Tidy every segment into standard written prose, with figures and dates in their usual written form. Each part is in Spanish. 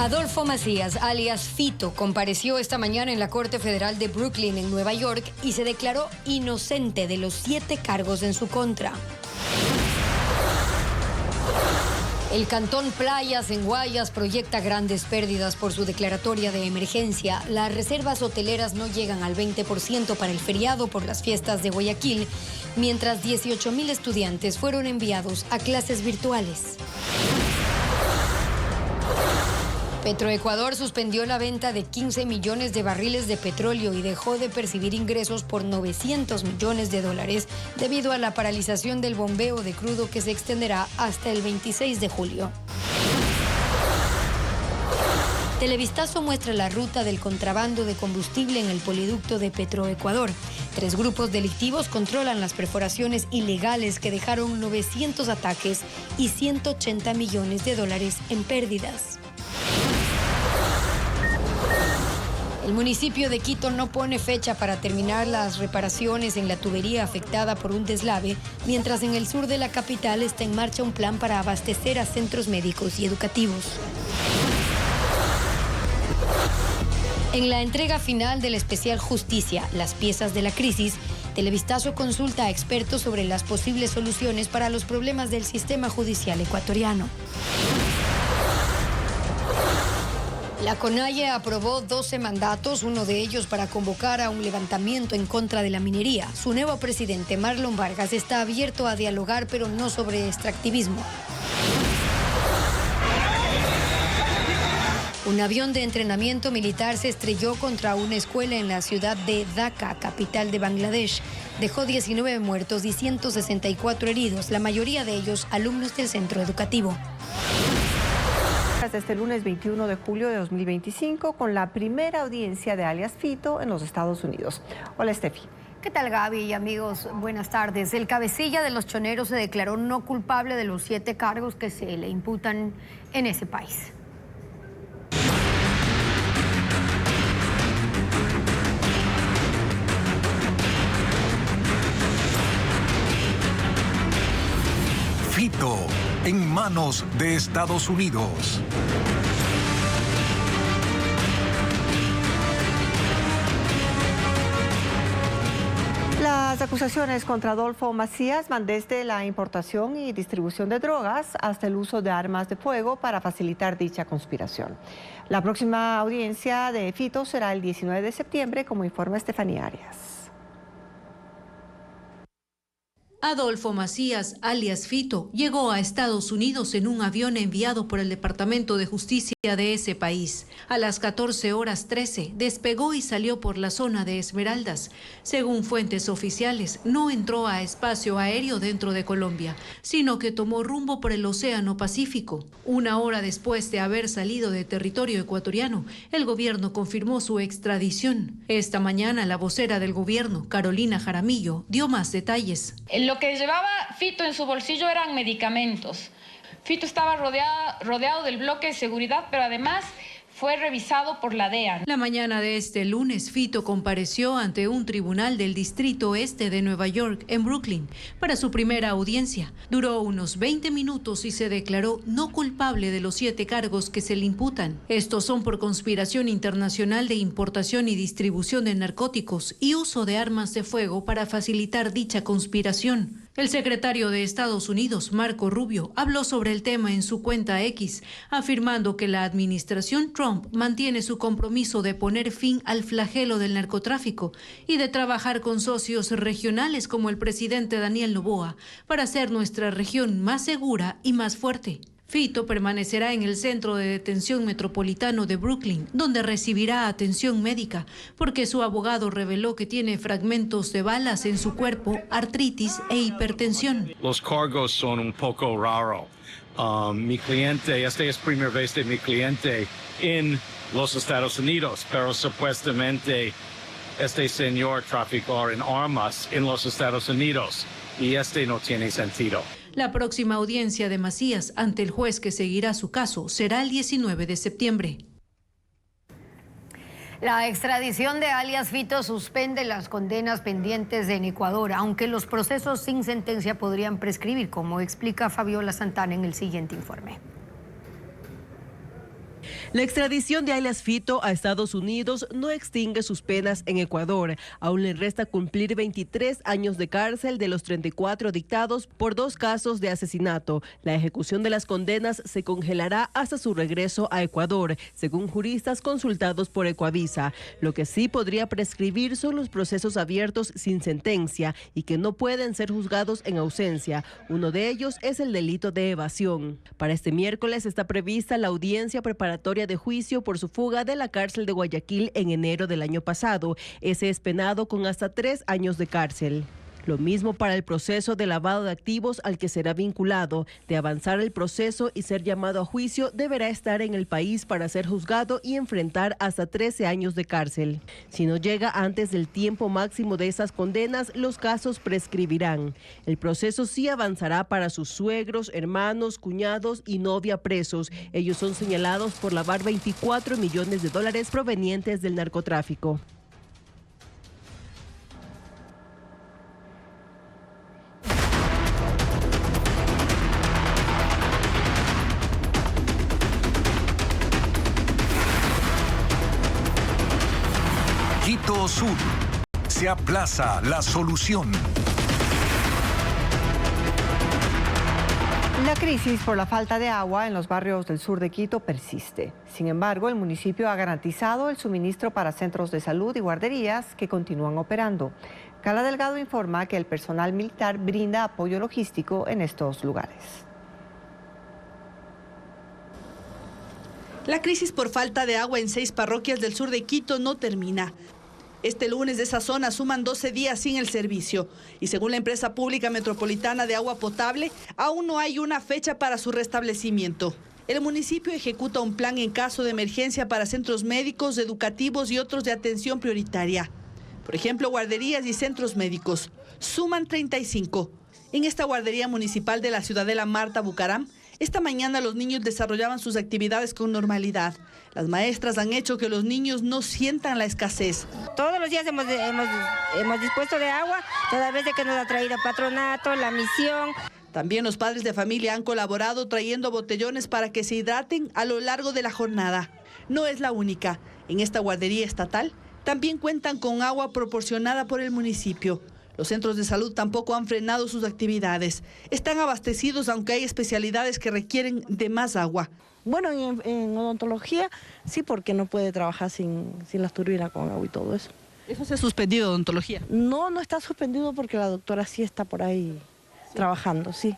Adolfo Macías, alias Fito, compareció esta mañana en la Corte Federal de Brooklyn, en Nueva York, y se declaró inocente de los 7 cargos en su contra. El Cantón Playas, en Guayas, proyecta grandes pérdidas por su declaratoria de emergencia. Las reservas hoteleras no llegan al 20% para el feriado por las fiestas de Guayaquil, mientras 18,000 estudiantes fueron enviados a clases virtuales. Petroecuador suspendió la venta de 15 millones de barriles de petróleo y dejó de percibir ingresos por 900 millones de dólares debido a la paralización del bombeo de crudo que se extenderá hasta el 26 de julio. Televistazo muestra la ruta del contrabando de combustible en el poliducto de Petroecuador. 3 grupos delictivos controlan las perforaciones ilegales que dejaron 900 ataques y 180 millones de dólares en pérdidas. El municipio de Quito no pone fecha para terminar las reparaciones en la tubería afectada por un deslave, mientras en el sur de la capital está en marcha un plan para abastecer a centros médicos y educativos. En la entrega final del especial Justicia, las piezas de la crisis, Televistazo consulta a expertos sobre las posibles soluciones para los problemas del sistema judicial ecuatoriano. La CONAIE aprobó 12 mandatos, uno de ellos para convocar a un levantamiento en contra de la minería. Su nuevo presidente, Marlon Vargas, está abierto a dialogar, pero no sobre extractivismo. Un avión de entrenamiento militar se estrelló contra una escuela en la ciudad de Dhaka, capital de Bangladesh. Dejó 19 muertos y 164 heridos, la mayoría de ellos alumnos del centro educativo. Este lunes 21 de julio de 2025 con la primera audiencia de alias Fito en los Estados Unidos. Hola, Steffi. ¿Qué tal, Gaby y amigos? Buenas tardes. El cabecilla de los choneros se declaró no culpable de los 7 cargos que se le imputan en ese país. Fito, en manos de Estados Unidos. Las acusaciones contra Adolfo Macías van desde la importación y distribución de drogas hasta el uso de armas de fuego para facilitar dicha conspiración. La próxima audiencia de Fito será el 19 de septiembre, como informa Estefanía Arias. Adolfo Macías, alias Fito, llegó a Estados Unidos en un avión enviado por el Departamento de Justicia de ese país. A las 14:13 despegó y salió por la zona de Esmeraldas. Según fuentes oficiales, no entró a espacio aéreo dentro de Colombia, sino que tomó rumbo por el Océano Pacífico. 1 hora después de haber salido de territorio ecuatoriano, el gobierno confirmó su extradición. Esta mañana, la vocera del gobierno, Carolina Jaramillo, dio más detalles. Lo que llevaba Fito en su bolsillo eran medicamentos. Fito estaba rodeado del bloque de seguridad, pero además fue revisado por la DEA. La mañana de este lunes, Fito compareció ante un tribunal del Distrito Este de Nueva York, en Brooklyn, para su primera audiencia. Duró unos 20 minutos y se declaró no culpable de los 7 cargos que se le imputan. Estos son por conspiración internacional de importación y distribución de narcóticos y uso de armas de fuego para facilitar dicha conspiración. El secretario de Estados Unidos, Marco Rubio, habló sobre el tema en su cuenta X, afirmando que la administración Trump mantiene su compromiso de poner fin al flagelo del narcotráfico y de trabajar con socios regionales como el presidente Daniel Noboa para hacer nuestra región más segura y más fuerte. Fito permanecerá en el Centro de Detención Metropolitano de Brooklyn, donde recibirá atención médica, porque su abogado reveló que tiene fragmentos de balas en su cuerpo, artritis e hipertensión. Los cargos son un poco raros. Mi cliente, esta es primera vez de mi cliente en los Estados Unidos, pero supuestamente este señor traficó en armas en los Estados Unidos y no tiene sentido. La próxima audiencia de Macías ante el juez que seguirá su caso será el 19 de septiembre. La extradición de alias Fito suspende las condenas pendientes en Ecuador, aunque los procesos sin sentencia podrían prescribir, como explica Fabiola Santana en el siguiente informe. La extradición de alias Fito a Estados Unidos no extingue sus penas en Ecuador. Aún le resta cumplir 23 años de cárcel de los 34 dictados por 2 casos de asesinato. La ejecución de las condenas se congelará hasta su regreso a Ecuador, según juristas consultados por Ecuavisa. Lo que sí podría prescribir son los procesos abiertos sin sentencia y que no pueden ser juzgados en ausencia. Uno de ellos es el delito de evasión. Para este miércoles está prevista la audiencia preparatoria de juicio por su fuga de la cárcel de Guayaquil en enero del año pasado. Ese es penado con hasta 3 años de cárcel. Lo mismo para el proceso de lavado de activos al que será vinculado. De avanzar el proceso y ser llamado a juicio, deberá estar en el país para ser juzgado y enfrentar hasta 13 años de cárcel. Si no llega antes del tiempo máximo de esas condenas, los casos prescribirán. El proceso sí avanzará para sus suegros, hermanos, cuñados y novia presos. Ellos son señalados por lavar $24 millones provenientes del narcotráfico. Quito Sur. Se aplaza la solución. La crisis por la falta de agua en los barrios del sur de Quito persiste. Sin embargo, el municipio ha garantizado el suministro para centros de salud y guarderías que continúan operando. Carla Delgado informa que el personal militar brinda apoyo logístico en estos lugares. La crisis por falta de agua en 6 parroquias del sur de Quito no termina. Este lunes de esa zona suman 12 días sin el servicio y según la empresa pública metropolitana de agua potable, aún no hay una fecha para su restablecimiento. El municipio ejecuta un plan en caso de emergencia para centros médicos, educativos y otros de atención prioritaria. Por ejemplo, guarderías y centros médicos. Suman 35. En esta guardería municipal de la Ciudadela Marta Bucaram, esta mañana los niños desarrollaban sus actividades con normalidad. Las maestras han hecho que los niños no sientan la escasez. Todos los días hemos dispuesto de agua, toda vez de que nos ha traído patronato, la misión. También los padres de familia han colaborado trayendo botellones para que se hidraten a lo largo de la jornada. No es la única. En esta guardería estatal también cuentan con agua proporcionada por el municipio. Los centros de salud tampoco han frenado sus actividades. Están abastecidos, aunque hay especialidades que requieren de más agua. Bueno, en odontología sí, porque no puede trabajar sin las turbinas con agua y todo eso. ¿Eso se ha suspendido, odontología? No, no está suspendido porque la doctora sí está por ahí trabajando, sí.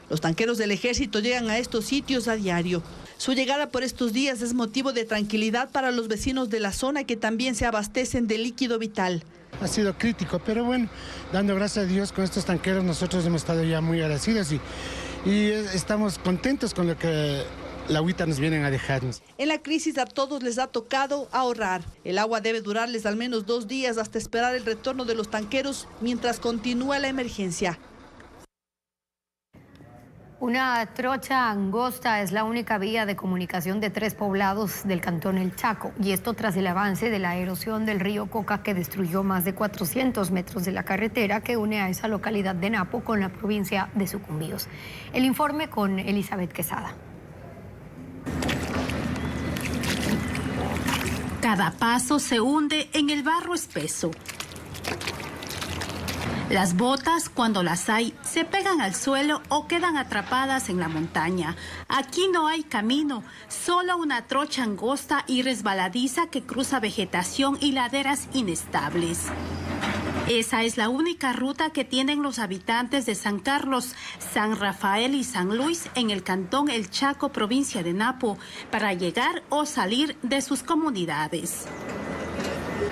Los tanqueros del ejército llegan a estos sitios a diario. Su llegada por estos días es motivo de tranquilidad para los vecinos de la zona que también se abastecen de líquido vital. Ha sido crítico, pero bueno, dando gracias a Dios con estos tanqueros nosotros hemos estado ya muy agradecidos y estamos contentos con lo que la agüita nos vienen a dejarnos. En la crisis a todos les ha tocado ahorrar. El agua debe durarles al menos 2 días hasta esperar el retorno de los tanqueros mientras continúa la emergencia. Una trocha angosta es la única vía de comunicación de 3 poblados del cantón El Chaco, y esto tras el avance de la erosión del río Coca que destruyó más de 400 metros de la carretera que une a esa localidad de Napo con la provincia de Sucumbíos. El informe con Elizabeth Quesada. Cada paso se hunde en el barro espeso. Las botas, cuando las hay, se pegan al suelo o quedan atrapadas en la montaña. Aquí no hay camino, solo una trocha angosta y resbaladiza que cruza vegetación y laderas inestables. Esa es la única ruta que tienen los habitantes de San Carlos, San Rafael y San Luis en el cantón El Chaco, provincia de Napo, para llegar o salir de sus comunidades.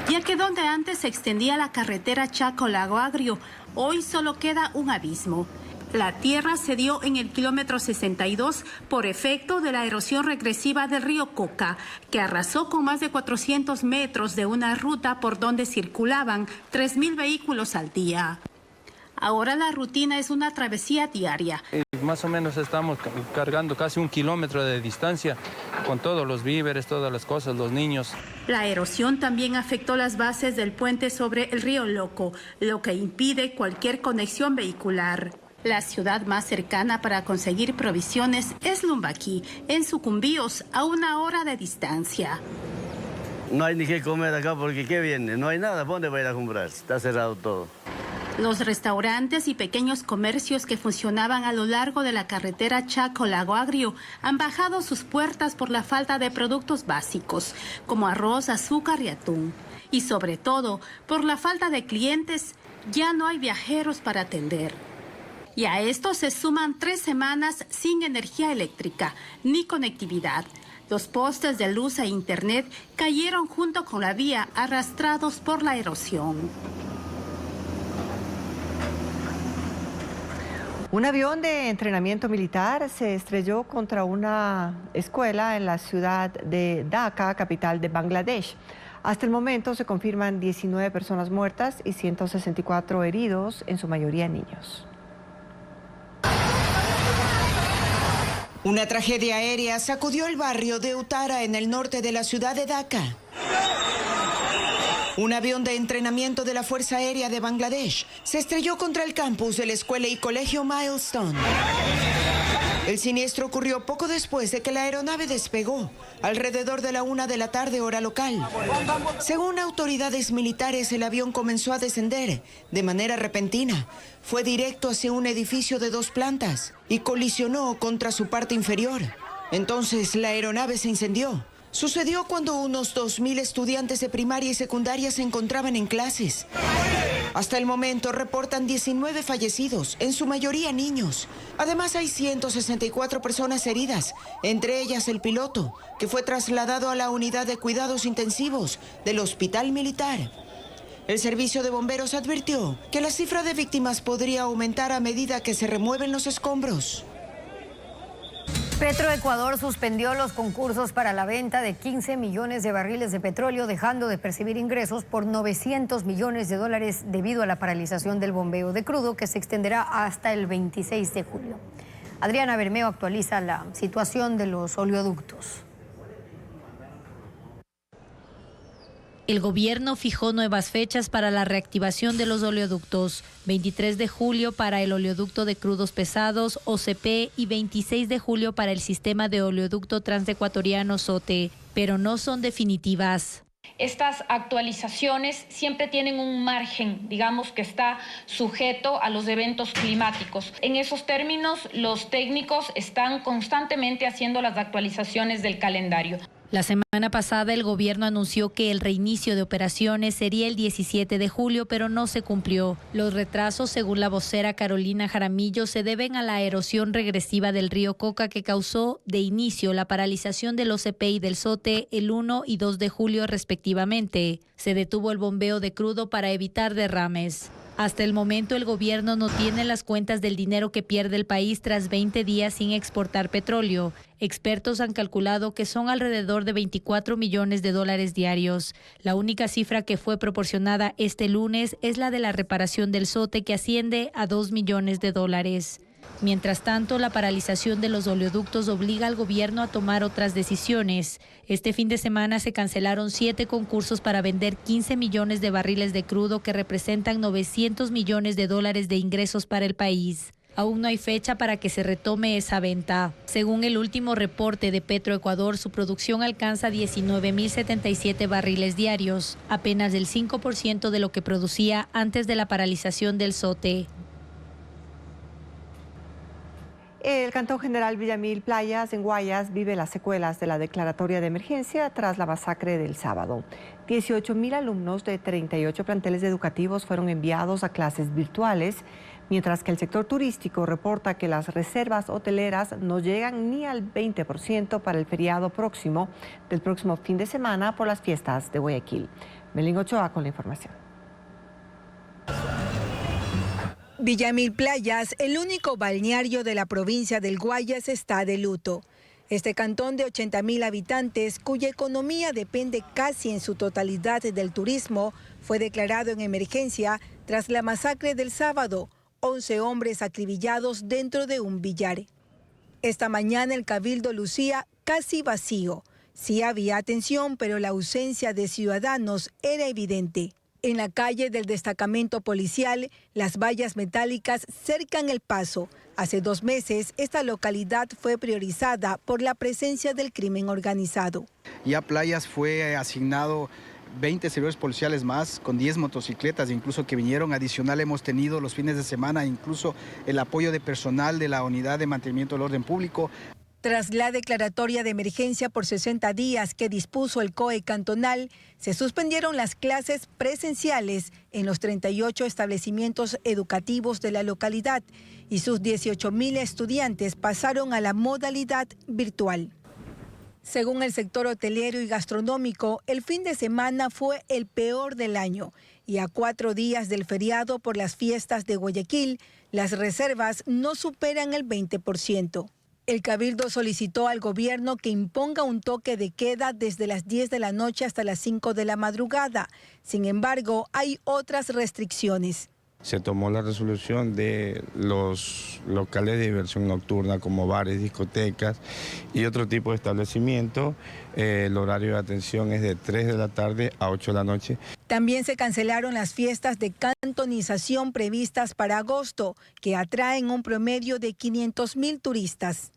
Ya que donde antes se extendía la carretera Chaco-Lago Agrio, hoy solo queda un abismo. La tierra cedió en el kilómetro 62 por efecto de la erosión regresiva del río Coca, que arrasó con más de 400 metros de una ruta por donde circulaban 3.000 vehículos al día. Ahora la rutina es una travesía diaria. Más o menos estamos cargando casi 1 kilómetro de distancia con todos los víveres, todas las cosas, los niños. La erosión también afectó las bases del puente sobre el río Loco, lo que impide cualquier conexión vehicular. La ciudad más cercana para conseguir provisiones es Lumbaquí, en Sucumbíos, a 1 hora de distancia. No hay ni qué comer acá porque ¿qué viene? No hay nada. ¿Dónde va a ir a comprar? Está cerrado todo. Los restaurantes y pequeños comercios que funcionaban a lo largo de la carretera Chaco-Lago Agrio han bajado sus puertas por la falta de productos básicos, como arroz, azúcar y atún. Y sobre todo, por la falta de clientes, ya no hay viajeros para atender. Y a esto se suman 3 semanas sin energía eléctrica ni conectividad. Los postes de luz e internet cayeron junto con la vía, arrastrados por la erosión. Un avión de entrenamiento militar se estrelló contra una escuela en la ciudad de Dhaka, capital de Bangladesh. Hasta el momento se confirman 19 personas muertas y 164 heridos, en su mayoría niños. Una tragedia aérea sacudió el barrio de Uttara en el norte de la ciudad de Dhaka. Un avión de entrenamiento de la Fuerza Aérea de Bangladesh se estrelló contra el campus de la escuela y colegio Milestone. El siniestro ocurrió poco después de que la aeronave despegó, alrededor de la 1 de la tarde hora local. Según autoridades militares, el avión comenzó a descender de manera repentina. Fue directo hacia un edificio de 2 plantas y colisionó contra su parte inferior. Entonces la aeronave se incendió. Sucedió cuando unos 2.000 estudiantes de primaria y secundaria se encontraban en clases. Hasta el momento reportan 19 fallecidos, en su mayoría niños. Además hay 164 personas heridas, entre ellas el piloto, que fue trasladado a la unidad de cuidados intensivos del hospital militar. El servicio de bomberos advirtió que la cifra de víctimas podría aumentar a medida que se remueven los escombros. Petroecuador suspendió los concursos para la venta de 15 millones de barriles de petróleo, dejando de percibir ingresos por 900 millones de dólares debido a la paralización del bombeo de crudo que se extenderá hasta el 26 de julio. Adriana Bermeo actualiza la situación de los oleoductos. El gobierno fijó nuevas fechas para la reactivación de los oleoductos, 23 de julio para el oleoducto de crudos pesados, OCP, y 26 de julio para el sistema de oleoducto transecuatoriano SOTE, pero no son definitivas. Estas actualizaciones siempre tienen un margen, digamos, que está sujeto a los eventos climáticos. En esos términos, los técnicos están constantemente haciendo las actualizaciones del calendario. La semana pasada el gobierno anunció que el reinicio de operaciones sería el 17 de julio, pero no se cumplió. Los retrasos, según la vocera Carolina Jaramillo, se deben a la erosión regresiva del río Coca que causó de inicio la paralización del OCP y del SOTE el 1 y 2 de julio respectivamente. Se detuvo el bombeo de crudo para evitar derrames. Hasta el momento el gobierno no tiene las cuentas del dinero que pierde el país tras 20 días sin exportar petróleo. Expertos han calculado que son alrededor de 24 millones de dólares diarios. La única cifra que fue proporcionada este lunes es la de la reparación del SOTE, que asciende a 2 millones de dólares. Mientras tanto, la paralización de los oleoductos obliga al gobierno a tomar otras decisiones. Este fin de semana se cancelaron 7 concursos para vender 15 millones de barriles de crudo que representan 900 millones de dólares de ingresos para el país. Aún no hay fecha para que se retome esa venta. Según el último reporte de Petroecuador, su producción alcanza 19.077 barriles diarios, apenas el 5% de lo que producía antes de la paralización del SOTE. El Cantón General Villamil Playas, en Guayas, vive las secuelas de la declaratoria de emergencia tras la masacre del sábado. 18.000 alumnos de 38 planteles educativos fueron enviados a clases virtuales, mientras que el sector turístico reporta que las reservas hoteleras no llegan ni al 20% para el feriado del próximo fin de semana por las fiestas de Guayaquil. Melín Ochoa con la información. Villamil Playas, el único balneario de la provincia del Guayas, está de luto. Este cantón de 80.000 habitantes, cuya economía depende casi en su totalidad del turismo, fue declarado en emergencia tras la masacre del sábado, 11 hombres acribillados dentro de un billar. Esta mañana el cabildo lucía casi vacío. Sí había atención, pero la ausencia de ciudadanos era evidente. En la calle del destacamento policial, las vallas metálicas cercan el paso. Hace 2 meses, esta localidad fue priorizada por la presencia del crimen organizado. Ya Playas fue asignado 20 servidores policiales más, con 10 motocicletas, incluso que vinieron. Adicional hemos tenido los fines de semana, incluso el apoyo de personal de la Unidad de Mantenimiento del Orden Público. Tras la declaratoria de emergencia por 60 días que dispuso el COE cantonal, se suspendieron las clases presenciales en los 38 establecimientos educativos de la localidad y sus 18,000 estudiantes pasaron a la modalidad virtual. Según el sector hotelero y gastronómico, el fin de semana fue el peor del año y a 4 días del feriado por las fiestas de Guayaquil, las reservas no superan el 20%. El Cabildo solicitó al gobierno que imponga un toque de queda desde las 10 de la noche hasta las 5 de la madrugada. Sin embargo, hay otras restricciones. Se tomó la resolución de los locales de diversión nocturna como bares, discotecas y otro tipo de establecimiento. El horario de atención es de 3 de la tarde a 8 de la noche. También se cancelaron las fiestas de cantonización previstas para agosto, que atraen un promedio de 500,000 turistas.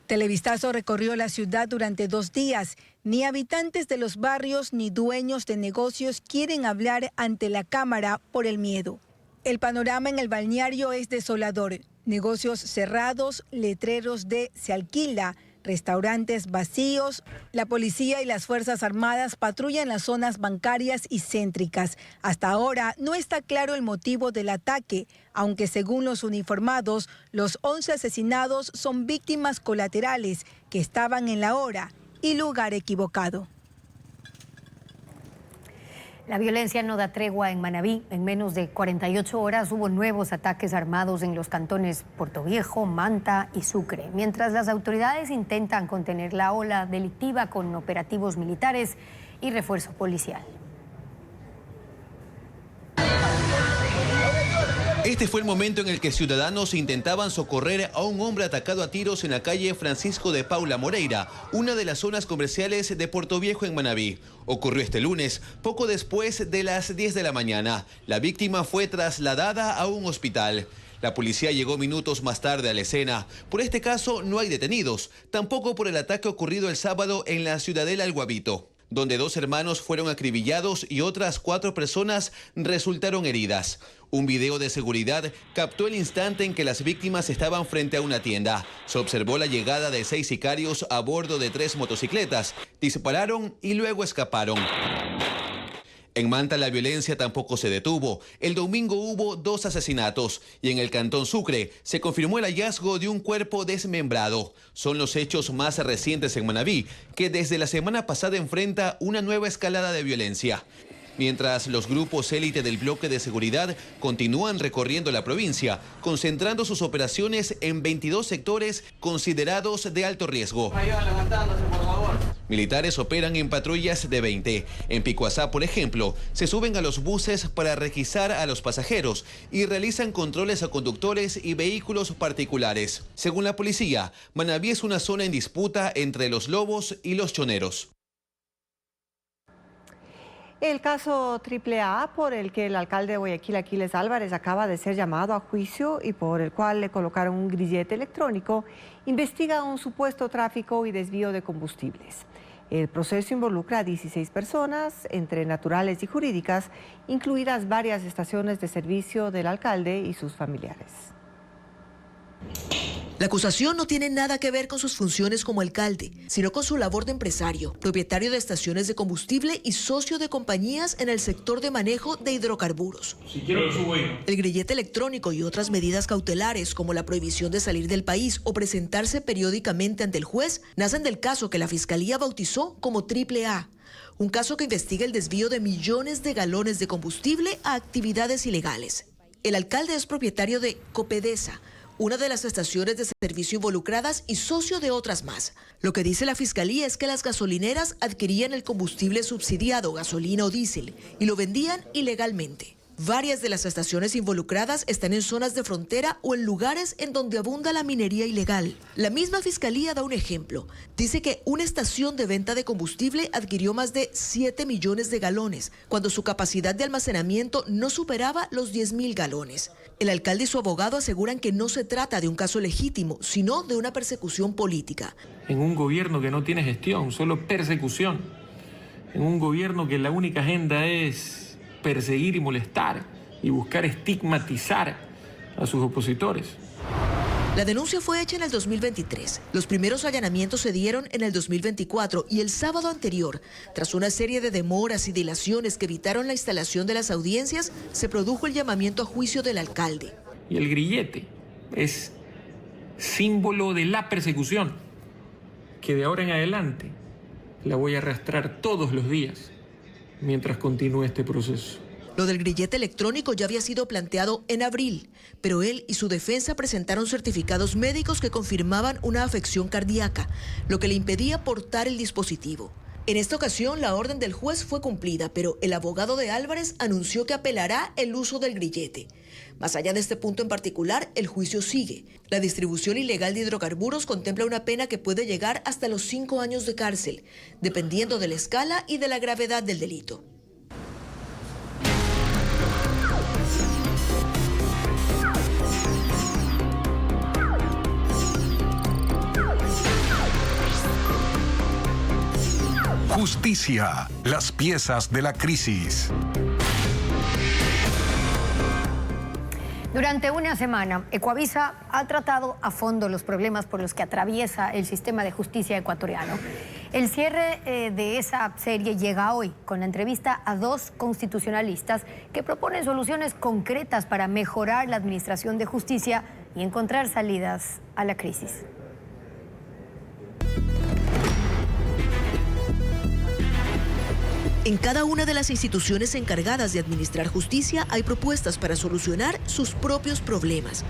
Televistazo recorrió la ciudad durante 2 días. Ni habitantes de los barrios ni dueños de negocios quieren hablar ante la cámara por el miedo. El panorama en el balneario es desolador. Negocios cerrados, letreros de "se alquila", restaurantes vacíos. La policía y las Fuerzas Armadas patrullan las zonas bancarias y céntricas. Hasta ahora no está claro el motivo del ataque, aunque según los uniformados, los 11 asesinados son víctimas colaterales que estaban en la hora y lugar equivocado. La violencia no da tregua en Manabí. En menos de 48 horas hubo nuevos ataques armados en los cantones Portoviejo, Manta y Sucre. Mientras las autoridades intentan contener la ola delictiva con operativos militares y refuerzo policial. Este fue el momento en el que ciudadanos intentaban socorrer a un hombre atacado a tiros en la calle Francisco de Paula Moreira, una de las zonas comerciales de Portoviejo en Manabí. Ocurrió este lunes, poco después de las 10 de la mañana. La víctima fue trasladada a un hospital. La policía llegó minutos más tarde a la escena. Por este caso no hay detenidos, tampoco por el ataque ocurrido el sábado en la ciudadela El Guabito, donde 2 hermanos fueron acribillados y otras 4 personas resultaron heridas. Un video de seguridad captó el instante en que las víctimas estaban frente a una tienda. Se observó la llegada de 6 sicarios a bordo de 3 motocicletas. Dispararon y luego escaparon. En Manta la violencia tampoco se detuvo. El domingo hubo 2 asesinatos y en el cantón Sucre se confirmó el hallazgo de un cuerpo desmembrado. Son los hechos más recientes en Manabí, que desde la semana pasada enfrenta una nueva escalada de violencia. Mientras los grupos élite del bloque de seguridad continúan recorriendo la provincia, concentrando sus operaciones en 22 sectores considerados de alto riesgo. Militares operan en patrullas de 20. En Picuazá, por ejemplo, se suben a los buses para requisar a los pasajeros y realizan controles a conductores y vehículos particulares. Según la policía, Manabí es una zona en disputa entre los lobos y los choneros. El caso AAA, por el que el alcalde de Guayaquil, Aquiles Álvarez, acaba de ser llamado a juicio y por el cual le colocaron un grillete electrónico, investiga un supuesto tráfico y desvío de combustibles. El proceso involucra a 16 personas, entre naturales y jurídicas, incluidas varias estaciones de servicio del alcalde y sus familiares. La acusación no tiene nada que ver con sus funciones como alcalde, sino con su labor de empresario, propietario de estaciones de combustible y socio de compañías en el sector de manejo de hidrocarburos. El grillete electrónico y otras medidas cautelares, como la prohibición de salir del país o presentarse periódicamente ante el juez, nacen del caso que la Fiscalía bautizó como AAA. Un caso que investiga el desvío de millones de galones de combustible a actividades ilegales. El alcalde es propietario de Copedesa, una de las estaciones de servicio involucradas y socio de otras más. Lo que dice la Fiscalía es que las gasolineras adquirían el combustible subsidiado, gasolina o diésel, y lo vendían ilegalmente. Varias de las estaciones involucradas están en zonas de frontera o en lugares en donde abunda la minería ilegal. La misma fiscalía da un ejemplo. Dice que una estación de venta de combustible adquirió más de 7 millones de galones, cuando su capacidad de almacenamiento no superaba los 10.000 galones. El alcalde y su abogado aseguran que no se trata de un caso legítimo, sino de una persecución política. En un gobierno que no tiene gestión, solo persecución. En un gobierno que la única agenda es perseguir y molestar y buscar estigmatizar a sus opositores. La denuncia fue hecha en el 2023. Los primeros allanamientos se dieron en el 2024 y el sábado anterior, tras una serie de demoras y dilaciones que evitaron la instalación de las audiencias, se produjo el llamamiento a juicio del alcalde. Y el grillete es símbolo de la persecución, que de ahora en adelante la voy a arrastrar todos los días mientras continúe este proceso. Lo del grillete electrónico ya había sido planteado en abril, pero él y su defensa presentaron certificados médicos que confirmaban una afección cardíaca, lo que le impedía portar el dispositivo. En esta ocasión, la orden del juez fue cumplida, pero el abogado de Álvarez anunció que apelará el uso del grillete. Más allá de este punto en particular, el juicio sigue. La distribución ilegal de hidrocarburos contempla una pena que puede llegar hasta los 5 años de cárcel, dependiendo de la escala y de la gravedad del delito. Justicia, las piezas de la crisis. Durante una semana, Ecuavisa ha tratado a fondo los problemas por los que atraviesa el sistema de justicia ecuatoriano. El cierre de esa serie llega hoy con la entrevista a 2 constitucionalistas que proponen soluciones concretas para mejorar la administración de justicia y encontrar salidas a la crisis. En cada una de las instituciones encargadas de administrar justicia hay propuestas para solucionar sus propios problemas.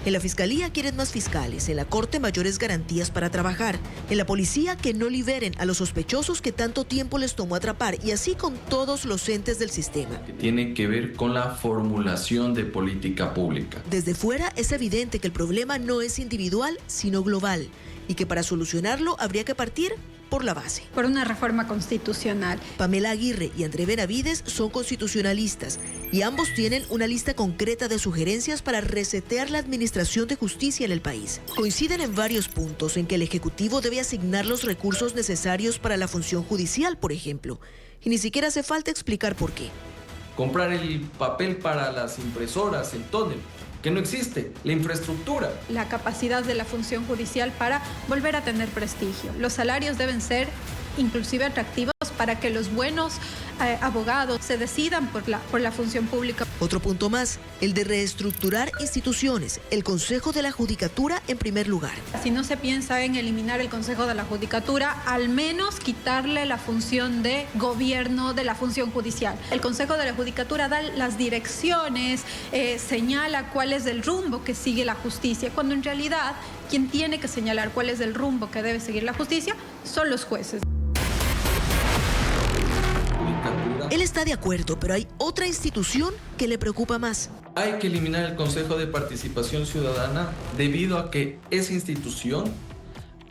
En la Fiscalía quieren más fiscales, en la Corte mayores garantías para trabajar, en la Policía que no liberen a los sospechosos que tanto tiempo les tomó atrapar y así con todos los entes del sistema. Tiene que ver con la formulación de política pública. Desde fuera es evidente que el problema no es individual, sino global y que para solucionarlo habría que partir por la base. Por una reforma constitucional. Pamela Aguirre y André Benavides son constitucionalistas y ambos tienen una lista concreta de sugerencias para resetear la administración de justicia en el país. Coinciden en varios puntos en que el Ejecutivo debe asignar los recursos necesarios para la función judicial, por ejemplo, y ni siquiera hace falta explicar por qué. Comprar el papel para las impresoras, el tóner, que no existe, la infraestructura. La capacidad de la función judicial para volver a tener prestigio. Los salarios deben ser inclusive atractivos para que los buenos abogados se decidan por la función pública. Otro punto más, el de reestructurar instituciones, el Consejo de la Judicatura en primer lugar. Si no se piensa en eliminar el Consejo de la Judicatura, al menos quitarle la función de gobierno de la función judicial. El Consejo de la Judicatura da las direcciones, señala cuál es el rumbo que sigue la justicia, cuando en realidad quien tiene que señalar cuál es el rumbo que debe seguir la justicia son los jueces. Él está de acuerdo, pero hay otra institución que le preocupa más. Hay que eliminar el Consejo de Participación Ciudadana debido a que esa institución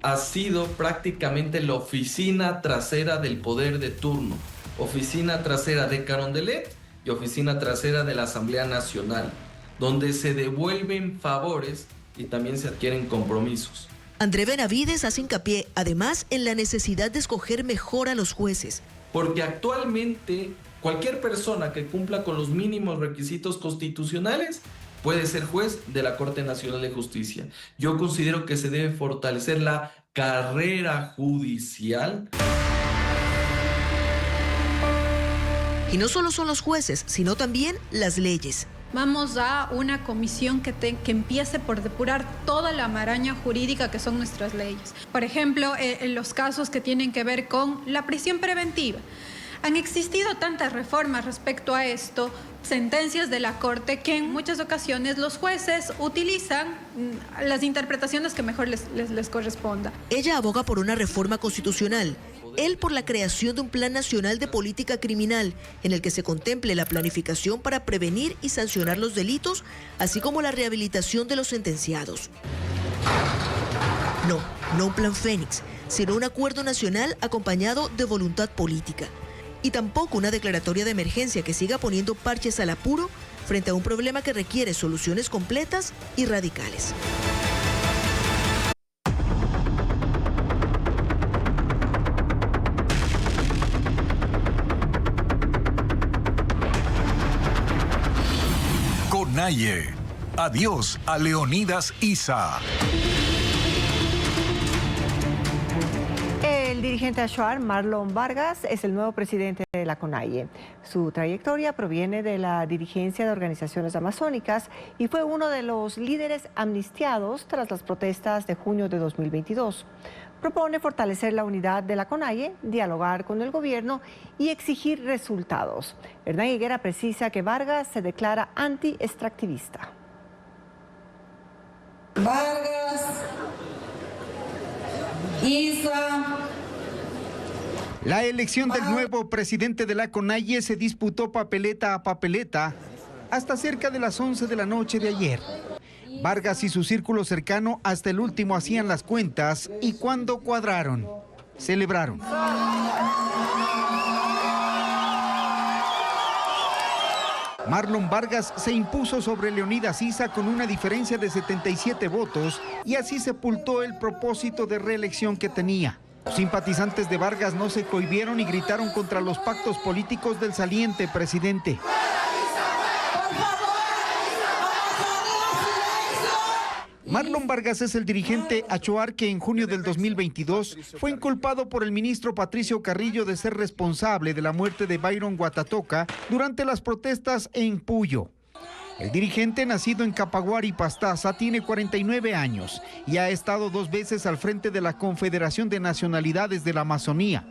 ha sido prácticamente la oficina trasera del poder de turno. Oficina trasera de Carondelet y oficina trasera de la Asamblea Nacional, donde se devuelven favores y también se adquieren compromisos. André Benavides hace hincapié, además, en la necesidad de escoger mejor a los jueces. Porque actualmente cualquier persona que cumpla con los mínimos requisitos constitucionales puede ser juez de la Corte Nacional de Justicia. Yo considero que se debe fortalecer la carrera judicial. Y no solo son los jueces, sino también las leyes. Vamos a una comisión que empiece por depurar toda la maraña jurídica que son nuestras leyes. Por ejemplo, en los casos que tienen que ver con la prisión preventiva. Han existido tantas reformas respecto a esto sentencias de la Corte que en muchas ocasiones los jueces utilizan las interpretaciones que mejor les corresponda. Ella aboga por una reforma constitucional, él por la creación de un plan nacional de política criminal en el que se contemple la planificación para prevenir y sancionar los delitos, así como la rehabilitación de los sentenciados. No un plan Fénix, sino un acuerdo nacional acompañado de voluntad política. Y tampoco una declaratoria de emergencia que siga poniendo parches al apuro frente a un problema que requiere soluciones completas y radicales. CONAIE. Adiós a Leonidas Issa. El dirigente Achuar, Marlon Vargas, es el nuevo presidente de la CONAIE. Su trayectoria proviene de la dirigencia de organizaciones amazónicas y fue uno de los líderes amnistiados tras las protestas de junio de 2022. Propone fortalecer la unidad de la CONAIE, dialogar con el gobierno y exigir resultados. Hernán Higuera precisa que Vargas se declara anti-extractivista. Vargas, Issa. La elección del nuevo presidente de la CONAIE se disputó papeleta a papeleta hasta cerca de las 11 de la noche de ayer. Vargas y su círculo cercano hasta el último hacían las cuentas y cuando cuadraron, celebraron. Marlon Vargas se impuso sobre Leonidas Issa con una diferencia de 77 votos y así sepultó el propósito de reelección que tenía. Los simpatizantes de Vargas no se cohibieron y gritaron contra los pactos políticos del saliente presidente. Marlon Vargas es el dirigente Achuar que en junio del 2022 fue inculpado por el ministro Patricio Carrillo de ser responsable de la muerte de Byron Guatatoca durante las protestas en Puyo. El dirigente, nacido en Capaguari, Pastaza, tiene 49 años y ha estado 2 veces al frente de la Confederación de Nacionalidades de la Amazonía.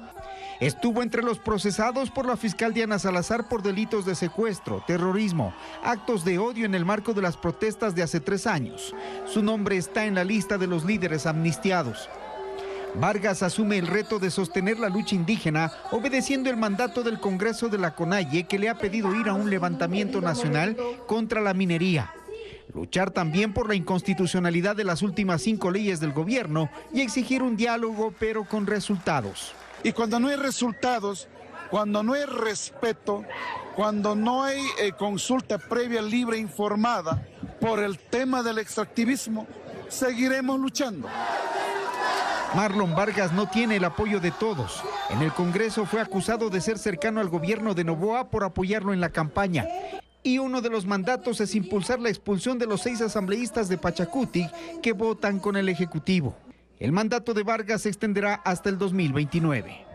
Estuvo entre los procesados por la fiscal Diana Salazar por delitos de secuestro, terrorismo, actos de odio en el marco de las protestas de hace 3 años. Su nombre está en la lista de los líderes amnistiados. Vargas asume el reto de sostener la lucha indígena, obedeciendo el mandato del Congreso de la CONAIE, que le ha pedido ir a un levantamiento nacional contra la minería. Luchar también por la inconstitucionalidad de las últimas 5 leyes del gobierno y exigir un diálogo, pero con resultados. Y cuando no hay resultados, cuando no hay respeto, cuando no hay consulta previa, libre e informada por el tema del extractivismo, seguiremos luchando. Marlon Vargas no tiene el apoyo de todos. En el Congreso fue acusado de ser cercano al gobierno de Noboa por apoyarlo en la campaña. Y uno de los mandatos es impulsar la expulsión de los 6 asambleístas de Pachacuti que votan con el Ejecutivo. El mandato de Vargas se extenderá hasta el 2029.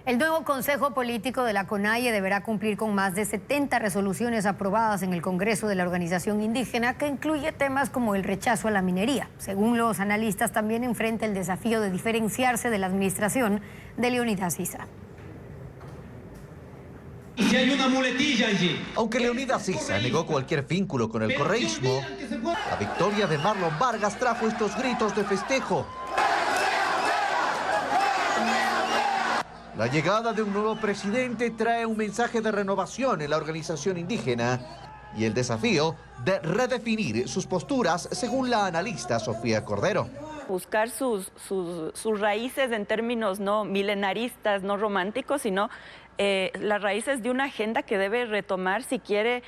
El nuevo Consejo Político de la CONAIE deberá cumplir con más de 70 resoluciones aprobadas en el Congreso de la organización indígena, que incluye temas como el rechazo a la minería. Según los analistas, también enfrenta el desafío de diferenciarse de la administración de Leonidas Issa. Y si hay una muletilla allí. Aunque Leonidas Issa negó cualquier vínculo con el correísmo, la victoria de Marlon Vargas trajo estos gritos de festejo. La llegada de un nuevo presidente trae un mensaje de renovación en la organización indígena y el desafío de redefinir sus posturas, según la analista Sofía Cordero. Buscar sus raíces en términos no milenaristas, no románticos, sino las raíces de una agenda que debe retomar si quiere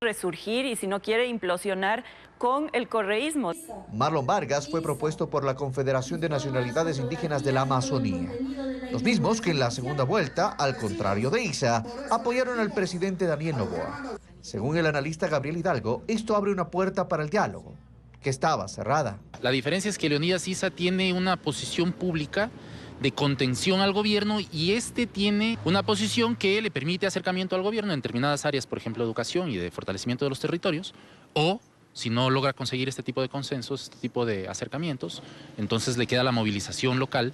resurgir y si no quiere implosionar con el correísmo. Marlon Vargas fue propuesto por la Confederación de Nacionalidades Indígenas de la Amazonía, los mismos que en la segunda vuelta, al contrario de Issa, apoyaron al presidente Daniel Noboa. Según el analista Gabriel Hidalgo, esto abre una puerta para el diálogo, que estaba cerrada. La diferencia es que Leonidas Issa tiene una posición pública de contención al gobierno y este tiene una posición que le permite acercamiento al gobierno en determinadas áreas, por ejemplo, educación y de fortalecimiento de los territorios, o si no logra conseguir este tipo de consensos, este tipo de acercamientos, entonces le queda la movilización local.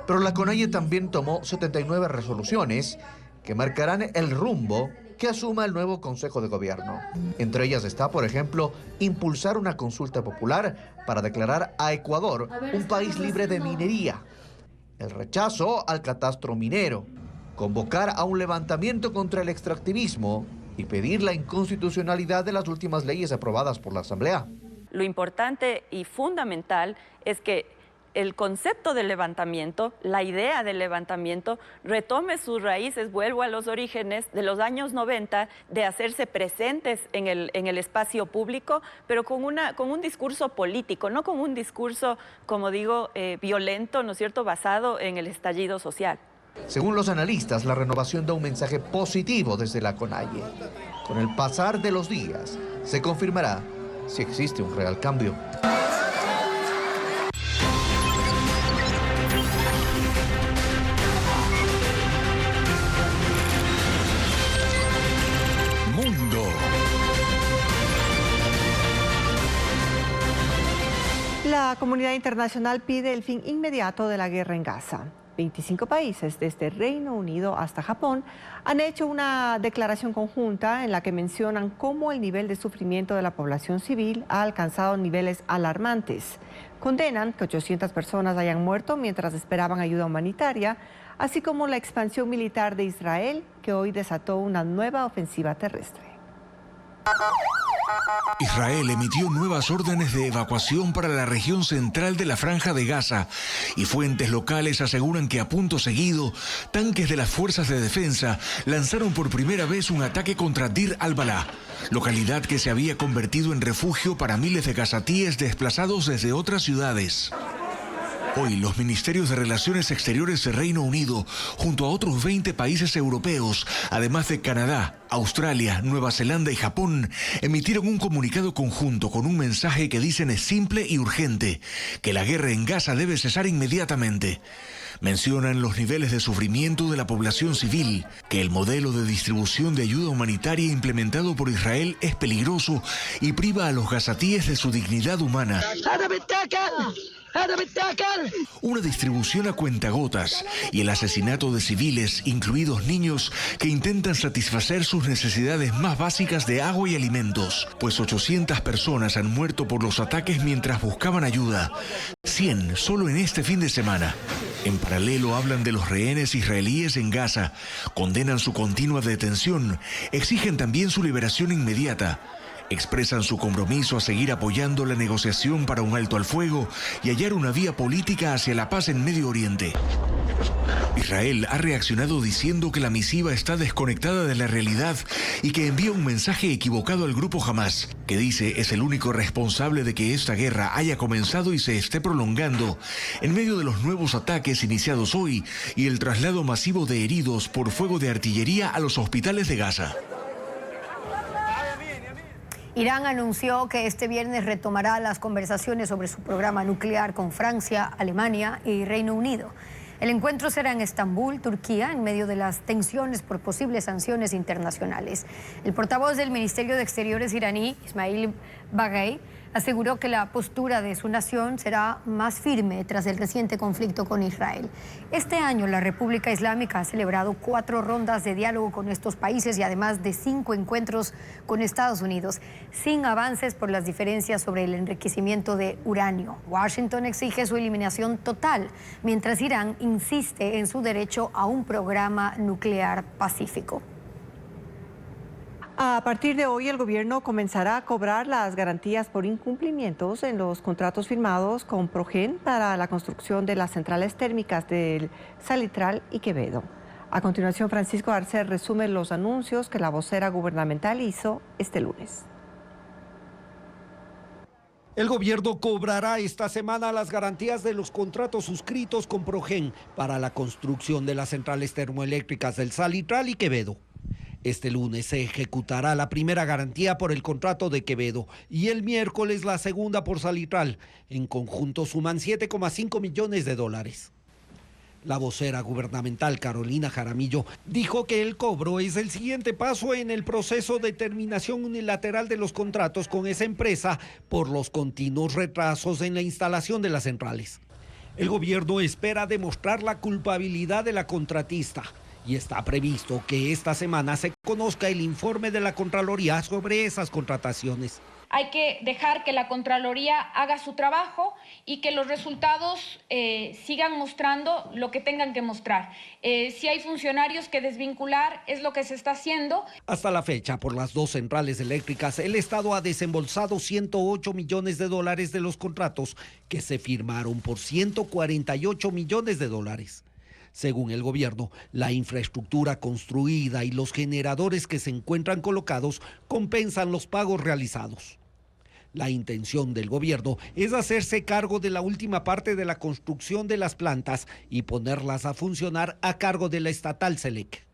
Pero la CONAIE también tomó 79 resoluciones que marcarán el rumbo que asuma el nuevo Consejo de Gobierno. Entre ellas está, por ejemplo, impulsar una consulta popular para declarar a Ecuador un país libre de minería, el rechazo al catastro minero, convocar a un levantamiento contra el extractivismo y pedir la inconstitucionalidad de las últimas leyes aprobadas por la Asamblea. Lo importante y fundamental es que el concepto del levantamiento, la idea del levantamiento, retome sus raíces, vuelvo a los orígenes de los años 90, de hacerse presentes en el espacio público, pero con un discurso político, no con un discurso, como digo, violento, ¿no es cierto?, basado en el estallido social. Según los analistas, la renovación da un mensaje positivo desde la CONAIE. Con el pasar de los días, se confirmará si existe un real cambio. La comunidad internacional pide el fin inmediato de la guerra en Gaza. 25 países, desde Reino Unido hasta Japón, han hecho una declaración conjunta en la que mencionan cómo el nivel de sufrimiento de la población civil ha alcanzado niveles alarmantes. Condenan que 800 personas hayan muerto mientras esperaban ayuda humanitaria, así como la expansión militar de Israel, que hoy desató una nueva ofensiva terrestre. Israel emitió nuevas órdenes de evacuación para la región central de la Franja de Gaza y fuentes locales aseguran que a punto seguido, tanques de las fuerzas de defensa lanzaron por primera vez un ataque contra Dir al-Balá, localidad que se había convertido en refugio para miles de gazatíes desplazados desde otras ciudades. Hoy, los ministerios de Relaciones Exteriores de Reino Unido, junto a otros 20 países europeos, además de Canadá, Australia, Nueva Zelanda y Japón, emitieron un comunicado conjunto con un mensaje que dicen es simple y urgente, que la guerra en Gaza debe cesar inmediatamente. Mencionan los niveles de sufrimiento de la población civil, que el modelo de distribución de ayuda humanitaria implementado por Israel es peligroso y priva a los gazatíes de su dignidad humana. Una distribución a cuentagotas y el asesinato de civiles, incluidos niños, que intentan satisfacer sus necesidades más básicas de agua y alimentos, pues 800 personas han muerto por los ataques mientras buscaban ayuda, 100 solo en este fin de semana. En paralelo hablan de los rehenes israelíes en Gaza, condenan su continua detención, exigen también su liberación inmediata. Expresan su compromiso a seguir apoyando la negociación para un alto al fuego y hallar una vía política hacia la paz en Medio Oriente. Israel ha reaccionado diciendo que la misiva está desconectada de la realidad y que envía un mensaje equivocado al grupo Hamas, que dice es el único responsable de que esta guerra haya comenzado y se esté prolongando en medio de los nuevos ataques iniciados hoy y el traslado masivo de heridos por fuego de artillería a los hospitales de Gaza. Irán anunció que este viernes retomará las conversaciones sobre su programa nuclear con Francia, Alemania y Reino Unido. El encuentro será en Estambul, Turquía, en medio de las tensiones por posibles sanciones internacionales. El portavoz del Ministerio de Exteriores iraní, Ismail Baghei, aseguró que la postura de su nación será más firme tras el reciente conflicto con Israel. Este año la República Islámica ha celebrado 4 rondas de diálogo con estos países y además de 5 encuentros con Estados Unidos, sin avances por las diferencias sobre el enriquecimiento de uranio. Washington exige su eliminación total, mientras Irán insiste en su derecho a un programa nuclear pacífico. A partir de hoy, el gobierno comenzará a cobrar las garantías por incumplimientos en los contratos firmados con Progen para la construcción de las centrales térmicas del Salitral y Quevedo. A continuación, Francisco Arce resume los anuncios que la vocera gubernamental hizo este lunes. El gobierno cobrará esta semana las garantías de los contratos suscritos con Progen para la construcción de las centrales termoeléctricas del Salitral y Quevedo. Este lunes se ejecutará la primera garantía por el contrato de Quevedo y el miércoles la segunda por Salitral. En conjunto suman $7,5 millones. La vocera gubernamental Carolina Jaramillo dijo que el cobro es el siguiente paso en el proceso de terminación unilateral de los contratos con esa empresa por los continuos retrasos en la instalación de las centrales. El gobierno espera demostrar la culpabilidad de la contratista y está previsto que esta semana se conozca el informe de la Contraloría sobre esas contrataciones. Hay que dejar que la Contraloría haga su trabajo y que los resultados sigan mostrando lo que tengan que mostrar. Si hay funcionarios que desvincular, es lo que se está haciendo. Hasta la fecha, por las 2 centrales eléctricas, el Estado ha desembolsado 108 millones de dólares de los contratos que se firmaron por 148 millones de dólares. Según el gobierno, la infraestructura construida y los generadores que se encuentran colocados compensan los pagos realizados. La intención del gobierno es hacerse cargo de la última parte de la construcción de las plantas y ponerlas a funcionar a cargo de la estatal Selec.